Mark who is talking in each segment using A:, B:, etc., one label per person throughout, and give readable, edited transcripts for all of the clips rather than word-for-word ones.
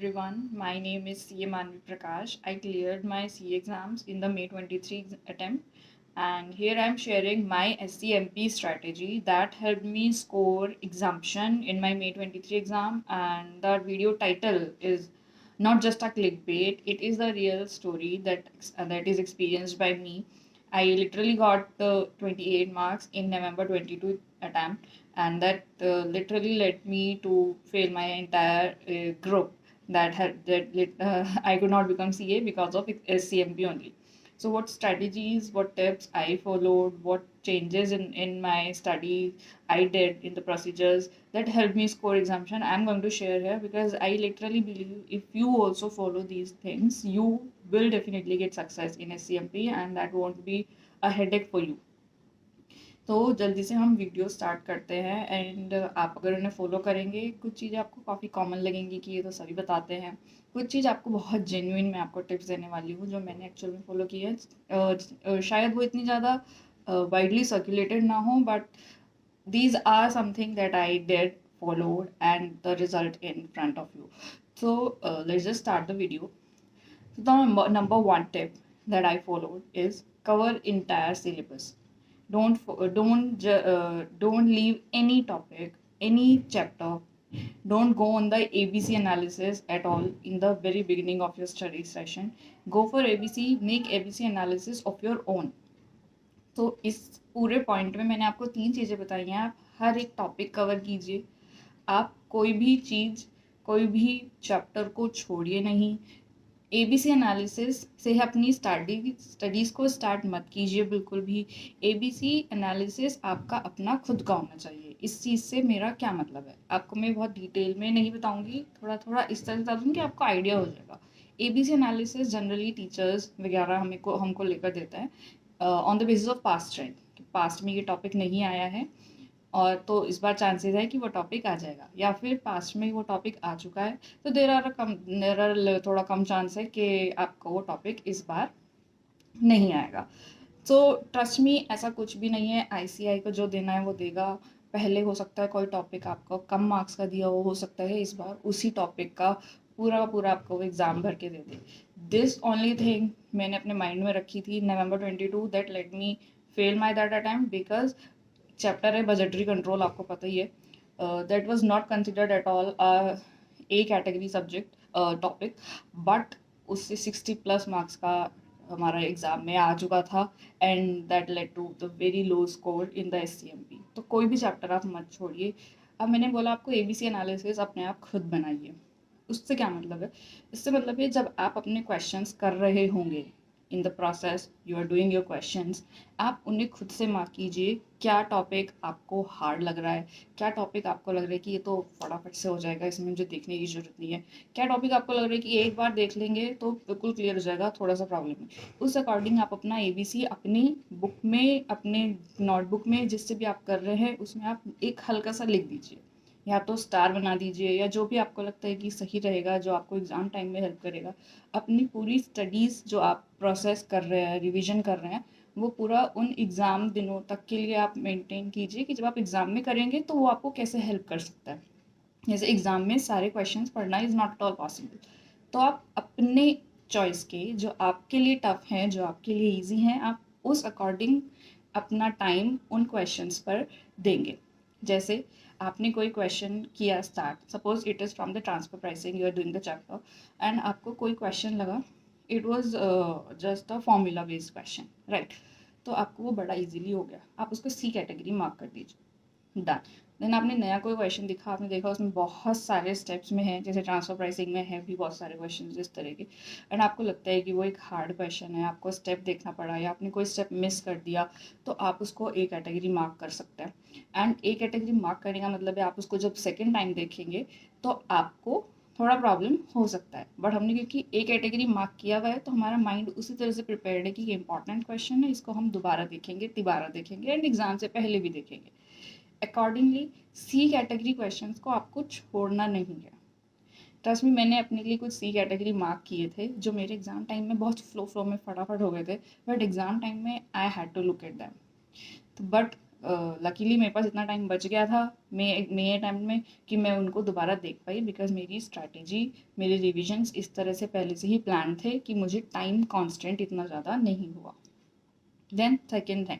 A: everyone. My name is CA Manvi Prakash. I cleared my CA exams in the May 23 attempt, and here I am sharing my SCMP strategy that helped me score exemption in my May 23 exam. And the video title is not just a clickbait, it is the real story that is experienced by me. I literally got the 28 marks in November 22 attempt, and that literally led me to fail my entire group. I could not become CA because of SCMP only. So what strategies, what tips I followed, what changes in my study I did in the procedures that helped me score exemption, I'm going to share here, because I literally believe if you also follow these things, you will definitely get success in SCMP, and that won't be a headache for you. तो जल्दी से हम video start करते हैं। And आप अगर उन्हें follow करेंगे, कुछ चीज़ें आपको काफ़ी कॉमन लगेंगी कि ये तो सभी बताते हैं, कुछ चीज़ आपको बहुत जेन्युइन मैं आपको टिप्स देने वाली हूँ जो मैंने एक्चुअल में फॉलो की है। शायद वो इतनी ज़्यादा वाइडली सर्कुलेटेड ना हो, but these are something that I did followed and the result in front of you. So let's just start the video. So the number one tip that I followed is cover entire syllabus. Don't leave any topic, any chapter. Don't go on the ABC analysis at all in the very beginning of your study session. Go for ABC, make ABC analysis of your own. तो इस पूरे point में मैंने आपको 3 चीज़ें बताई हैं। आप हर एक टॉपिक कवर कीजिए, आप कोई भी चीज़, कोई भी चैप्टर को छोड़िए नहीं। ABC एनालिसिस से अपनी स्टडीज़ को स्टार्ट मत कीजिए बिल्कुल भी। ABC एनालिसिस आपका अपना खुद का होना चाहिए। इस चीज़ से मेरा क्या मतलब है, आपको मैं बहुत डिटेल में नहीं बताऊंगी, थोड़ा थोड़ा इस तरह बता दूँगी कि आपको आइडिया हो जाएगा। ABC एनालिसिस जनरली टीचर्स वगैरह हमको लेकर देता है on the basis of past trend, कि पास्ट में ये टॉपिक नहीं आया है और तो इस बार चांसेस है कि वो टॉपिक आ जाएगा, या फिर पास्ट में वो टॉपिक आ चुका है तो देर आर थोड़ा कम चांस है कि आपको वो टॉपिक इस बार नहीं आएगा। तो ट्रस्ट मी, ऐसा कुछ भी नहीं है। ICI को जो देना है वो देगा। पहले हो सकता है कोई टॉपिक आपको कम मार्क्स का दिया हो सकता है इस बार उसी टॉपिक का पूरा आपको वो एग्ज़ाम भर के दे दे। दिस ओनली थिंग मैंने अपने माइंड में रखी थी November 22 that let me fail my that attempt, because chapter है बजटरी कंट्रोल, आपको पता ही है। That was not considered at all A category subject topic, but उससे 60+ मार्क्स का हमारा एग्ज़ाम में आ चुका था, and that led to the very low score in the SCMP। तो कोई भी चैप्टर आप मत छोड़िए। अब मैंने बोला आपको ABC एनालिसिस अपने आप खुद बनाइए। उससे क्या मतलब है? इससे मतलब है जब आप अपने क्वेश्चंस कर रहे होंगे, in the process you are doing your questions, आप उन्हें खुद से मार्क कीजिए। क्या टॉपिक आपको हार्ड लग रहा है, क्या टॉपिक आपको लग रहा है कि ये तो फटाफट से हो जाएगा, इसमें मुझे देखने की ज़रूरत नहीं है, क्या टॉपिक आपको लग रहा है कि एक बार देख लेंगे तो बिल्कुल क्लियर हो जाएगा, थोड़ा सा प्रॉब्लम है। उस अकॉर्डिंग आप अपना ABC अपनी बुक में, अपने नोटबुक में, जिससे भी आप कर रहे हैं उसमें आप एक हल्का सा लिख दीजिए, या तो स्टार बना दीजिए, या जो भी आपको लगता है कि सही रहेगा, जो आपको एग्ज़ाम टाइम में हेल्प करेगा। अपनी पूरी स्टडीज़ जो आप प्रोसेस कर रहे हैं, रिवीजन कर रहे हैं, वो पूरा उन एग्ज़ाम दिनों तक के लिए आप मेंटेन कीजिए कि जब आप एग्ज़ाम में करेंगे तो वो आपको कैसे हेल्प कर सकता है। जैसे एग्ज़ाम में सारे क्वेश्चंस पढ़ना is not at all possible, तो आप अपने चॉइस के जो आपके लिए टफ़ हैं, जो आपके लिए ईजी हैं, आप उस अकॉर्डिंग अपना टाइम उन क्वेश्चंस पर देंगे। जैसे आपने कोई क्वेश्चन किया start, suppose it is from the transfer pricing, you are doing the chapter, and आपको कोई क्वेश्चन लगा, it was just a formula based question, right? तो आपको वो बड़ा इजीली हो गया, आप उसको C कैटेगरी मार्क कर दीजिए, डन। देन आपने नया कोई क्वेश्चन दिखा, आपने देखा उसमें बहुत सारे स्टेप्स में है, जैसे ट्रांसफर प्राइसिंग में है भी बहुत सारे क्वेश्चन इस तरह के, एंड आपको लगता है कि वो एक हार्ड क्वेश्चन है, आपको स्टेप देखना पड़ा या आपने कोई स्टेप मिस कर दिया, तो आप उसको A कैटेगरी मार्क कर सकते हैं। एंड A कैटेगरी मार्क करने का मतलब है आप उसको जब सेकेंड टाइम देखेंगे तो आपको थोड़ा प्रॉब्लम हो सकता है, बट हमने क्योंकि A कैटेगरी मार्क किया हुआ है तो हमारा माइंड उसी तरह से प्रिपेयर्ड है कि ये इंपॉर्टेंट क्वेश्चन है, इसको हम दोबारा देखेंगे, तिबारा देखेंगे, एंड एग्जाम से पहले भी देखेंगे। अकॉर्डिंगली C कैटेगरी क्वेश्चंस को आपको छोड़ना नहीं है। ट्रस्ट में, मैंने अपने लिए कुछ C कैटेगरी मार्क किए थे जो मेरे एग्ज़ाम टाइम में बहुत फ्लो में फटाफट हो गए थे, बट एग्ज़ाम टाइम में I had to look at them. तो बट लकीली मेरे पास इतना टाइम बच गया था मे टाइम में कि मैं उनको दोबारा देख पाई, बिकॉज मेरी स्ट्रैटेजी, मेरे रिविजन्स इस तरह से पहले से ही प्लान थे कि मुझे टाइम कॉन्स्टेंट इतना ज़्यादा नहीं हुआ। देन सेकेंड थिंग,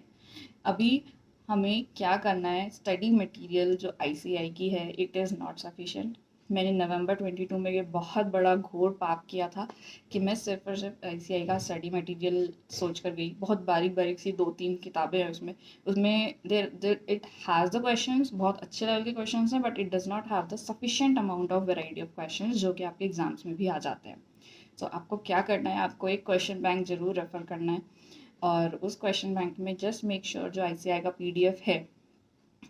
A: अभी हमें क्या करना है, स्टडी मटेरियल जो आईसीआई की है इट इज़ नॉट सफिशिएंट। मैंने नवंबर 22 में ये बहुत बड़ा घोर पाप किया था कि मैं सिर्फ और सिर्फ आईसीआई का स्टडी मटेरियल सोच कर गई। बहुत बारीक बारीक सी 2-3 किताबें हैं उसमें उसमें there there it has the questions, बहुत अच्छे लेवल के क्वेश्चंस हैं, but it does not have the sufficient amount of variety of questions जो कि आपके एग्जाम्स में भी आ जाते हैं। तो आपको क्या करना है, आपको एक क्वेश्चन बैंक ज़रूर रेफ़र करना है, और उस क्वेश्चन बैंक में जस्ट मेक श्योर जो आईसीआई का पीडीएफ है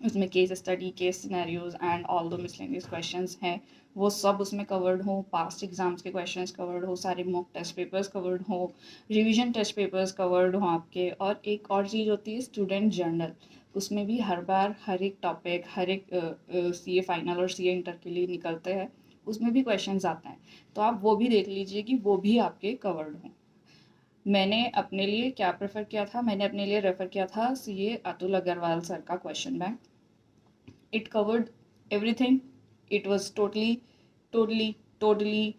A: उसमें case study, case scenarios and all the miscellaneous questions हैं वो सब उसमें कवर्ड हो, पास्ट एग्जाम्स के क्वेश्चंस कवर्ड हो, सारे मॉक टेस्ट पेपर्स कवर्ड हो, रिवीजन टेस्ट पेपर्स कवर्ड हो आपके। और एक और चीज़ होती है स्टूडेंट जर्नल, उसमें भी हर बार हर एक टॉपिक, हर एक सीए फाइनल और सीए इंटर के लिए निकलते हैं, उसमें भी क्वेश्चंस आते हैं, तो आप वो भी देख लीजिए कि वो भी आपके कवर्ड हों। मैंने अपने लिए क्या प्रेफर किया था, मैंने अपने लिए रेफ़र किया था सीए अतुल अग्रवाल सर का question bank. It covered everything, it was totally totally totally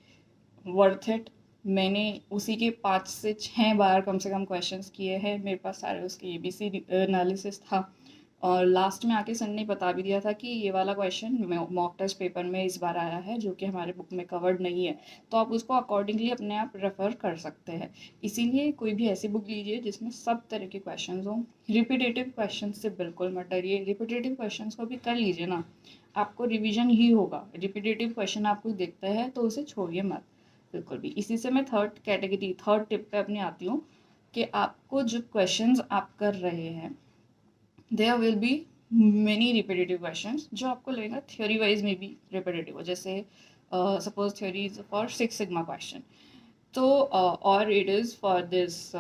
A: worth it. मैंने उसी के 5 से 6 बार कम से कम क्वेश्चंस किए हैं, मेरे पास सारे उसके एबीसी एनालिसिस था, और लास्ट में आके सर ने बता भी दिया था कि ये वाला क्वेश्चन मॉक टेस्ट पेपर में इस बार आया है जो कि हमारे बुक में कवर्ड नहीं है, तो आप उसको अकॉर्डिंगली अपने आप रेफ़र कर सकते हैं। इसीलिए कोई भी ऐसी बुक लीजिए जिसमें सब तरह के क्वेश्चन हों। रिपीटेटिव क्वेश्चन से बिल्कुल मत डरिए, रिपीटेटिव क्वेश्चन को भी कर लीजिए ना, आपको रिविजन ही होगा। रिपीटेटिव क्वेश्चन आप कुछ देखते हैं तो उसे छोड़िए मत बिल्कुल भी। इसी से मैं थर्ड टिप पे अपनी आती हूँ कि आपको जो क्वेश्चंस आप कर रहे हैं there will be many repetitive questions जो आपको लगेगा थ्योरी वाइज में भी रिपीटेटिव हो, जैसे suppose theory is for 6 sigma question, तो और इट इज़ फॉर दिस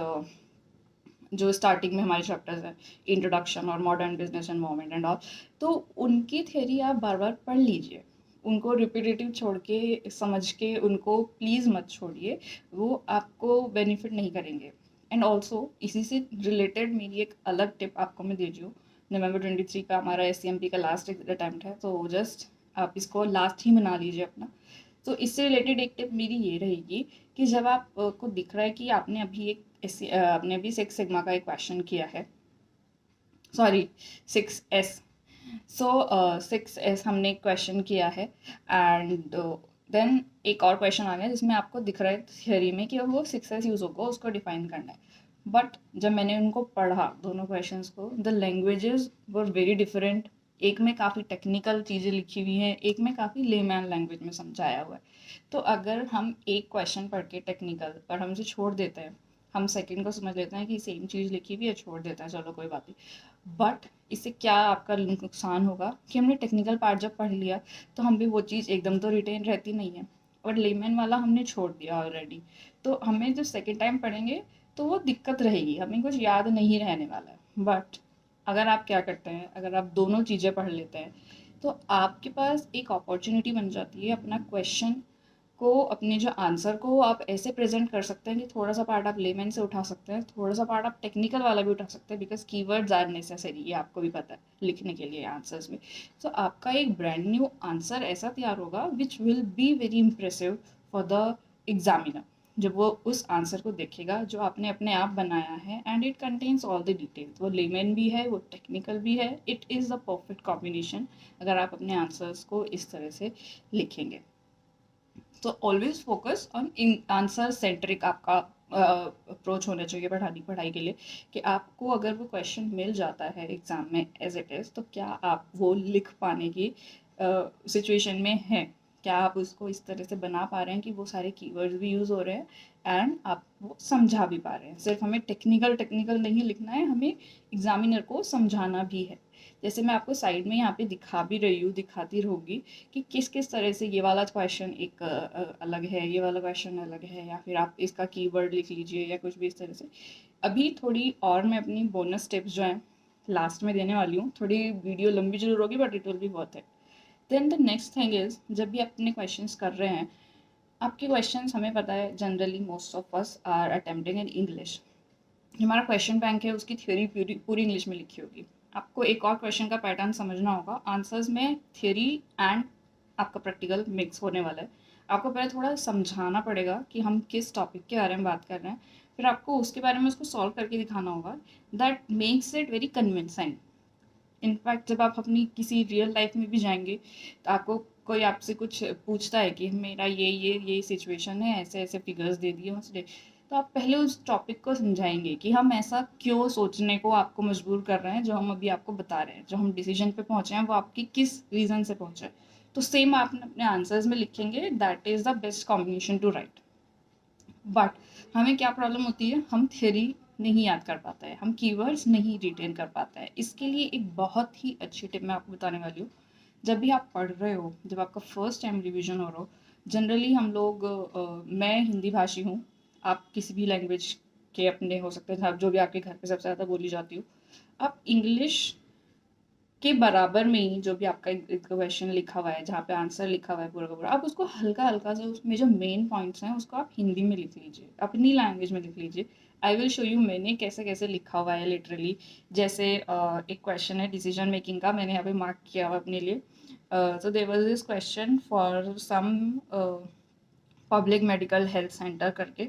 A: जो स्टार्टिंग में हमारे चैप्टर्स हैं इंट्रोडक्शन और modern business environment and all, तो उनकी थ्योरी आप बार बार पढ़ लीजिए, उनको रिपीटेटिव छोड़ के समझ के उनको प्लीज़ मत छोड़िए, वो आपको बेनिफिट नहीं करेंगे। एंड ऑल्सो इसी से रिलेटेड मेरी एक अलग टिप आपको मैं दे रही हूँ। नवंबर 23 का हमारा एससीएमपी का लास्ट अटैम्प्ट है, तो जस्ट आप इसको लास्ट ही बना लीजिए अपना। तो इससे रिलेटेड एक टिप मेरी ये रहेगी कि जब आप को दिख रहा है कि आपने अभी 6 सिग्मा का एक क्वेश्चन किया है, सॉरी 6S, सो 6S हमने एक क्वेश्चन किया है, एंड देन एक और क्वेश्चन आ गया जिसमें आपको दिख रहा है थियोरी में कि वो 6S यूज़ होगा, उसको डिफाइन करना है। बट जब मैंने उनको पढ़ा दोनों क्वेश्चंस को, the languages were very different. एक में काफ़ी टेक्निकल चीज़ें लिखी हुई हैं, एक में काफ़ी लेमैन लैंग्वेज में समझाया हुआ है। तो अगर हम एक क्वेश्चन पढ़ के टेक्निकल पर हम उसे छोड़ देते हैं, हम सेकंड को समझ लेते हैं कि सेम चीज़ लिखी हुई है, छोड़ देते हैं, चलो कोई बात नहीं, बट इससे क्या आपका नुकसान होगा कि हमने टेक्निकल पार्ट जब पढ़ लिया तो हम भी वो चीज़ एकदम तो रिटेन रहती नहीं है, और लेमैन वाला हमने छोड़ दिया ऑलरेडी, तो हमें जब सेकेंड टाइम पढ़ेंगे तो वो दिक्कत रहेगी, हमें कुछ याद नहीं रहने वाला है। बट अगर आप क्या करते हैं, अगर आप दोनों चीज़ें पढ़ लेते हैं तो आपके पास एक अपॉर्चुनिटी बन जाती है अपना क्वेश्चन को, अपने जो आंसर को आप ऐसे प्रेजेंट कर सकते हैं कि थोड़ा सा पार्ट आप लेमैन से उठा सकते हैं, थोड़ा सा पार्ट आप टेक्निकल वाला भी उठा सकते हैं, बिकॉज कीवर्ड्स आर नेसेसरी, ये आपको भी पता है लिखने के लिए आंसर्स में। तो आपका एक ब्रांड न्यू आंसर ऐसा तैयार होगा which will be very impressive for the examiner, जब वो उस आंसर को देखेगा जो आपने अपने आप बनाया है, and it contains all the details, वो लेमैन भी है, वो टेक्निकल भी है, it is the perfect combination अगर आप अपने आंसर्स को इस तरह से लिखेंगे। तो always focus on in answer centric आपका अप्रोच होना चाहिए पढ़ाई के लिए, कि आपको अगर वो क्वेश्चन मिल जाता है एग्जाम में एज इट इज़, तो क्या आप वो लिख पाने की सिचुएशन में हैं, क्या आप उसको इस तरह से बना पा रहे हैं कि वो सारे कीवर्ड्स भी यूज़ हो रहे हैं एंड आप वो समझा भी पा रहे हैं। सिर्फ हमें टेक्निकल टेक्निकल नहीं लिखना है, हमें एग्जामिनर को समझाना भी है। जैसे मैं आपको साइड में यहाँ पे दिखा भी रही हूँ, दिखाती रहूँगी कि किस किस तरह से ये वाला क्वेश्चन एक अलग है, ये वाला क्वेश्चन अलग है, या फिर आप इसका कीवर्ड लिख लीजिए या कुछ भी इस तरह से। अभी थोड़ी और मैं अपनी बोनस टिप्स जो हैं लास्ट में देने वाली हूँ, थोड़ी वीडियो लंबी जरूर होगी but it will be worth it. Then the next thing is, जब भी अपने क्वेश्चंस कर रहे हैं, आपके क्वेश्चंस हमें पता है generally most of us are attempting in English. हमारा क्वेश्चन बैंक है उसकी थ्योरी पूरी पूरी इंग्लिश में लिखी होगी, आपको एक और क्वेश्चन का पैटर्न समझना होगा। आंसर्स में थियरी एंड आपका प्रैक्टिकल मिक्स होने वाला है। आपको पहले थोड़ा समझाना पड़ेगा कि हम किस टॉपिक के बारे में बात कर रहे हैं, फिर आपको उसके बारे में उसको सॉल्व करके दिखाना होगा। That makes it very convincing. In fact जब आप अपनी किसी रियल लाइफ में भी जाएंगे तो आपको कोई आपसे कुछ पूछता है कि मेरा ये सिचुएशन है, ऐसे ऐसे फिगर्स दे दिए उसने, तो आप पहले उस टॉपिक को समझाएंगे कि हम ऐसा क्यों सोचने को आपको मजबूर कर रहे हैं, जो हम अभी आपको बता रहे हैं, जो हम डिसीजन पे पहुंचे हैं वो आपकी किस रीज़न से पहुंचे। तो सेम आप अपने आंसर्स में लिखेंगे। That is the best combination to write. But हमें क्या प्रॉब्लम होती है, हम थ्योरी नहीं याद कर पाते हैं, हम कीवर्ड्स नहीं रिटेन कर पाते हैं। इसके लिए एक बहुत ही अच्छी टिप मैं आपको बताने वाली हूँ। जब भी आप पढ़ रहे हो, जब आपका फर्स्ट टाइम रिवीजन हो रहा हो, जनरली हम लोग मैं हिंदी भाषी हूँ, आप किसी भी लैंग्वेज के अपने हो सकते हैं, जो भी आपके घर पे सबसे ज़्यादा बोली जाती हो, आप इंग्लिश के बराबर में ही जो भी आपका एक क्वेश्चन लिखा हुआ है, जहाँ पे आंसर लिखा हुआ है पूरा का पूरा, आप उसको हल्का हल्का से उसमें जो मेन पॉइंट्स हैं उसको आप हिंदी में लिख लीजिए, अपनी लैंग्वेज में लिख लीजिए। आई विल शो यू मैंने कैसे कैसे लिखा हुआ है लिटरली। जैसे एक क्वेश्चन है डिसीजन मेकिंग का, मैंने यहाँ पे मार्क किया हुआ अपने लिए। So there was this question for some public medical health center करके,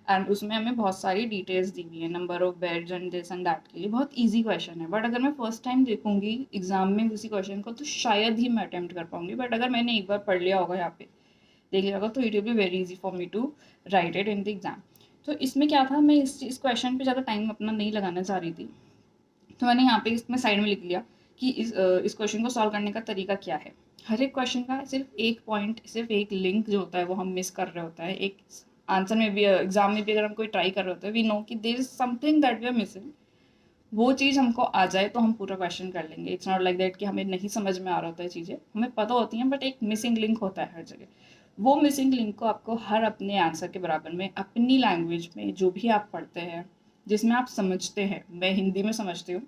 A: एंड उसमें हमें बहुत सारी डिटेल्स दी हुई है, number of beds and this and that के लिए। बहुत इजी क्वेश्चन है, बट अगर मैं फर्स्ट टाइम देखूंगी एग्जाम में उसी क्वेश्चन को तो शायद ही मैं अटेम्प्ट कर पाऊंगी। बट अगर मैंने एक बार पढ़ लिया होगा, यहाँ पे देख लिया होगा, तो it will be very easy for me to write it in the exam. तो इसमें क्या था, मैं इस क्वेश्चन पे ज़्यादा टाइम अपना नहीं लगाना चाह रही थी, तो मैंने यहाँ पे इसमें साइड में लिख लिया कि इस क्वेश्चन को सॉल्व करने का तरीका क्या है। हर एक क्वेश्चन का सिर्फ एक पॉइंट, सिर्फ एक लिंक जो होता है वो हम मिस कर रहे होता है। एक आंसर में भी, एग्जाम में भी अगर हम कोई ट्राई कर रहे होते हैं, वी नो कि there is something that we are missing. वो चीज़ हमको आ जाए तो हम पूरा क्वेश्चन कर लेंगे। इट्स नॉट लाइक दैट कि हमें नहीं समझ में आ रहा होता है, चीज़ें हमें पता होती हैं, बट एक मिसिंग लिंक होता है हर जगह। वो मिसिंग लिंक को आपको हर अपने आंसर के बराबर में अपनी लैंग्वेज में जो भी आप पढ़ते हैं, जिसमें आप समझते हैं, मैं हिंदी में समझती हूँ,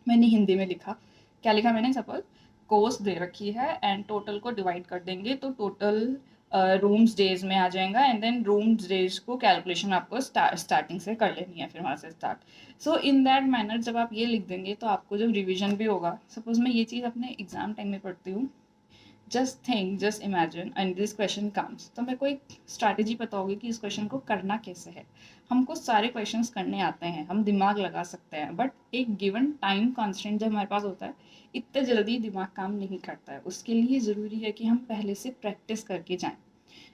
A: मैंने हिंदी में लिखा। क्या लिखा मैंने, सपोज कोर्स दे रखी है एंड टोटल को डिवाइड कर देंगे तो टोटल रूम्स डेज में आ जाएगा, एंड देन रूम्स डेज को कैलकुलेशन आपको स्टार्टिंग से कर लेनी है, फिर वहाँ से start. So in that manner जब आप ये लिख देंगे तो आपको जब रिविजन भी होगा, सपोज मैं ये चीज़ अपने एग्जाम टाइम में पढ़ती हूँ, just think, just imagine and this question comes, तो मेरे को एक स्ट्रैटेजी पता होगी कि इस क्वेश्चन को करना कैसे है। हमको सारे क्वेश्चंस करने आते हैं, हम दिमाग लगा सकते हैं, बट एक गिवन टाइम कॉन्स्टेंट जब हमारे पास होता है, इतने जल्दी दिमाग काम नहीं करता है। उसके लिए ज़रूरी है कि हम पहले से प्रैक्टिस करके जाएं।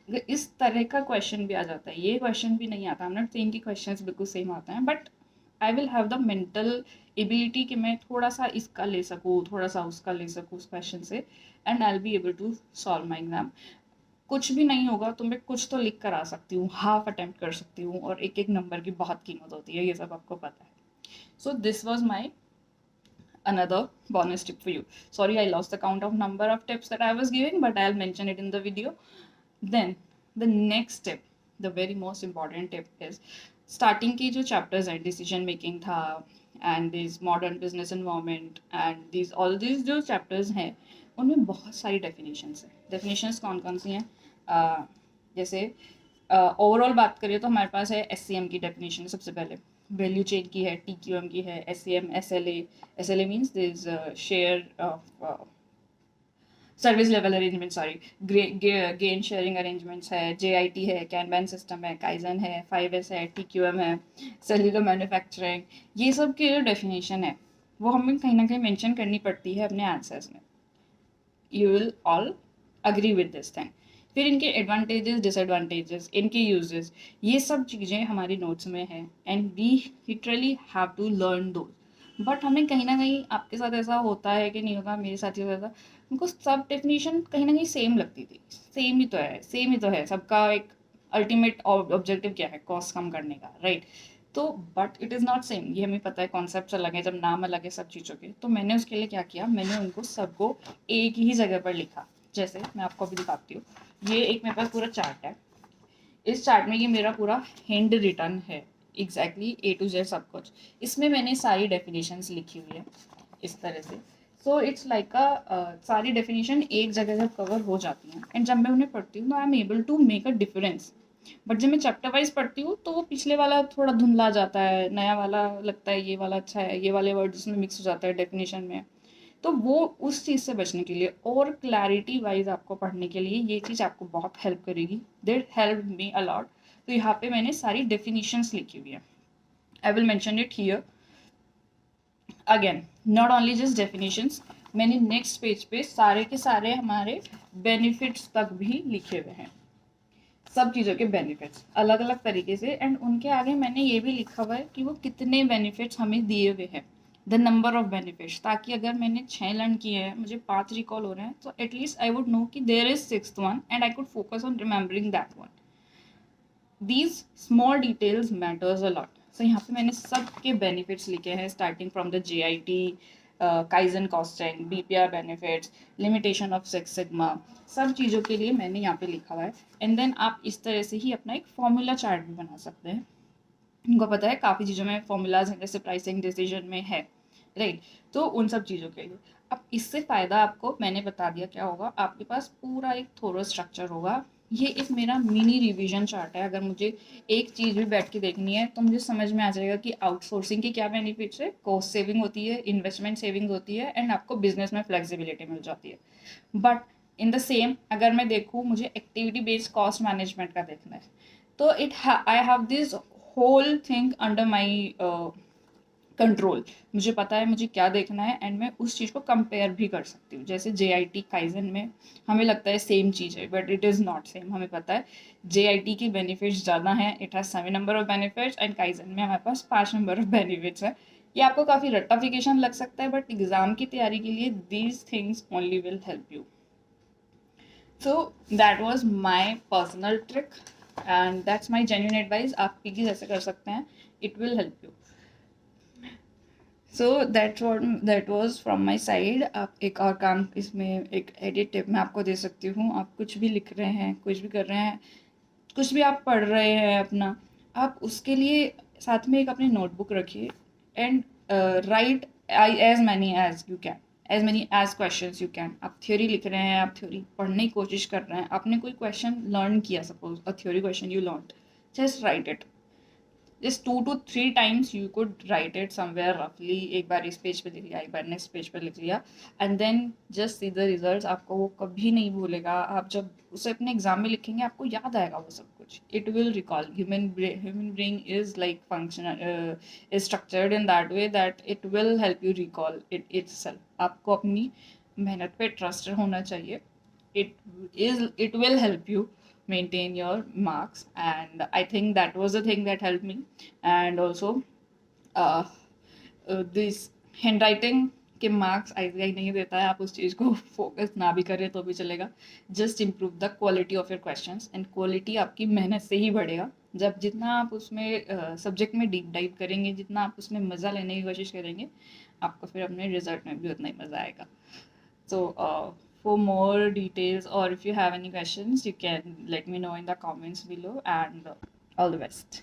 A: अगर इस तरह का क्वेश्चन भी आ जाता है, ये क्वेश्चन भी नहीं आता, हम नॉट सेइंग कि क्वेश्चंस बिल्कुल सेम आते हैं, but I will have the mental ability कि मैं थोड़ा सा इसका ले सकूँ, थोड़ा सा उसका ले सकूँ उस क्वेश्चन से, and I will be able to solve my exam. कुछ भी नहीं होगा तो मैं कुछ तो लिख कर आ सकती हूँ, हाफ अटेम्प्ट कर सकती हूँ, और एक एक नंबर की बहुत कीमत होती है, ये सब आपको पता है। So this was my another bonus tip for you. Sorry, I lost the count of number of tips that I was giving, but I'll mention it in the video. Then the next tip, the very most important tip is starting की जो chapters हैं, decision making था, and this modern business environment, and these all these जो chapters हैं, उनमें बहुत सारी definitions हैं। definitions कौन कौन सी हैं, जैसे ओवरऑल बात करें तो हमारे पास है SCM की डेफिनेशन, सबसे पहले वैल्यू चेन की है, TQM की है, SCM, SLA means this share service level arrangement, sorry gain sharing arrangements है, JIT है, कैनबैन सिस्टम है, काइजन है, 5S है, TQM है, सेल्युलर मैन्युफैक्चरिंग। ये सब की जो डेफिनेशन है वो हमें कहीं ना कहीं मेंशन करनी पड़ती है अपने आंसर्स में। You will all agree with this thing. फिर इनके एडवांटेजेस, डिसएडवांटेजेस, इनके यूजेस, ये सब चीज़ें हमारी नोट्स में है, and we literally have to learn those. But हमें कहीं ना कहीं, आपके साथ ऐसा होता है कि नहीं होता, मेरे साथ ही होता था, उनको सब डेफिनेशन कहीं ना कहीं सेम लगती थी। सेम ही तो है, सेम ही तो है, सबका एक अल्टीमेट ऑब्जेक्टिव क्या है, कॉस्ट कम करने का, राइट। तो but it is not same, ये हमें पता है, कॉन्सेप्ट अलग है, जब नाम अलग है सब चीज़ों के। तो मैंने उसके लिए क्या किया, मैंने उनको सबको एक ही जगह पर लिखा। जैसे मैं आपको अभी दिखाती हूँ, ये एक मेरे पास पूरा चार्ट है। इस चार्ट में ये मेरा पूरा हैंड रिटन है, एग्जैक्टली A to Z सब कुछ। इसमें मैंने सारी डेफिनेशंस लिखी हुई है इस तरह से। सो इट्स लाइक सारी डेफिनेशन एक जगह जब कवर हो जाती हैं, एंड जब मैं उन्हें पढ़ती हूँ तो I am able to make a difference but जब मैं चैप्टर वाइज पढ़ती हूँ तो वो पिछले वाला थोड़ा धुंधला जाता है, नया वाला लगता है ये वाला अच्छा है, ये वाले वर्ड उसमें मिक्स हो जाता है डेफिनेशन में। तो वो उस चीज़ से बचने के लिए और क्लैरिटी वाइज आपको पढ़ने के लिए ये चीज़ आपको बहुत हेल्प करेगी। That help me a lot. तो यहाँ पे मैंने सारी डेफिनेशंस लिखी हुई है। I will mention it here again, not only just definitions, मैंने नेक्स्ट पेज पे सारे के सारे हमारे बेनिफिट्स तक भी लिखे हुए हैं, सब चीज़ों के बेनिफिट्स अलग अलग तरीके से। एंड उनके आगे मैंने ये भी लिखा हुआ है कि वो कितने बेनिफिट्स हमें दिए हुए हैं, द नंबर ऑफ बेनिफिट्स, ताकि अगर मैंने 6 लर्न किए हैं, मुझे 5 रिकॉल हो रहे हैं, तो एटलीस्ट आई वुड नो कि there is sixth one and I could focus on remembering that one. These small details matters a lot. So यहाँ पे मैंने सबके बेनिफिट्स लिखे हैं, starting from the JIT, kaizen costing, BPR benefits, limitation of six sigma, सब चीज़ों के लिए मैंने यहाँ पे लिखा हुआ है। एंड देन आप इस तरह से ही अपना एक फॉर्मूला चार्ट भी बना सकते हैं। उनको पता है काफ़ी चीज़ों में फॉर्मूलाज हैं, जैसे प्राइसिंग डिसीजन में है, राइट। तो उन सब चीज़ों के लिए अब इससे फ़ायदा आपको मैंने बता दिया क्या होगा, आपके पास पूरा एक थोड़ा स्ट्रक्चर होगा। ये एक मेरा मिनी रिवीजन चार्ट है। अगर मुझे एक चीज़ भी बैठ के देखनी है तो मुझे समझ में आ जाएगा कि आउटसोर्सिंग के क्या बेनिफिट्स है, कॉस्ट सेविंग होती है, इन्वेस्टमेंट सेविंग होती है, एंड आपको बिजनेस में फ्लेक्सिबिलिटी मिल जाती है। बट इन द सेम अगर मैं देखूँ मुझे एक्टिविटी बेस्ड कॉस्ट मैनेजमेंट का देखना है, तो I have this whole thing under my control. मुझे पता है मुझे क्या देखना है एंड मैं उस चीज़ को कंपेयर भी कर सकती हूँ। जैसे JIT काइजन में हमें लगता है सेम चीज़ है, but it is not same. हमें पता है JIT की बेनिफिट्स ज़्यादा हैं, it has 7 number of benefits, and kaizen में हमारे पास 5 नंबर ऑफ बेनिफिट्स है। ये आपको काफ़ी रट्टाफिकेशन लग सकता है, बट एग्जाम की तैयारी के लिए these things only will help you. So that was my personal trick and that's my genuine advice. आप भी जैसे कर सकते हैं, it will help you. So that was from my side. आप एक और काम इसमें एक एडिट टिप मैं आपको दे सकती हूँ। आप कुछ भी लिख रहे हैं, कुछ भी कर रहे हैं, कुछ भी आप पढ़ रहे हैं अपना, आप उसके लिए साथ में एक अपनी नोटबुक रखिए and write as many as you can, as many as question you can. आप थ्योरी लिख रहे हैं, आप थ्योरी पढ़ने की कोशिश कर रहे हैं, आपने कोई क्वेश्चन लर्न किया, suppose a theory question you learn, just right it. just 2 to 3 times you could write it somewhere roughly, एक बार इस पेज पे लिख लिया, एक बार नेक्स्ट पेज पे लिख लिया, and then just see the results. आपको वो कभी नहीं भूलेगा। आप जब उसे अपने एग्जाम में लिखेंगे आपको याद आएगा वो सब कुछ, it will recall. Human brain is like function is structured in that way that it will help you recall it itself. आपको अपनी मेहनत पे ट्रस्ट होना चाहिए। it will help you maintain your marks, and I think that was the thing that helped me. And also uh, this handwriting के marks ICI नहीं देता है, आप उस चीज़ को फोकस ना भी करें तो भी चलेगा। Just improve the quality of your questions, and quality आपकी मेहनत से ही बढ़ेगा। जब जितना आप उसमें सब्जेक्ट में डीप डाइव करेंगे, जितना आप उसमें मज़ा लेने की कोशिश करेंगे, आपको फिर अपने रिजल्ट में भी उतना ही मज़ा आएगा। So for more details, or if you have any questions, you can let me know in the comments below, and all the best.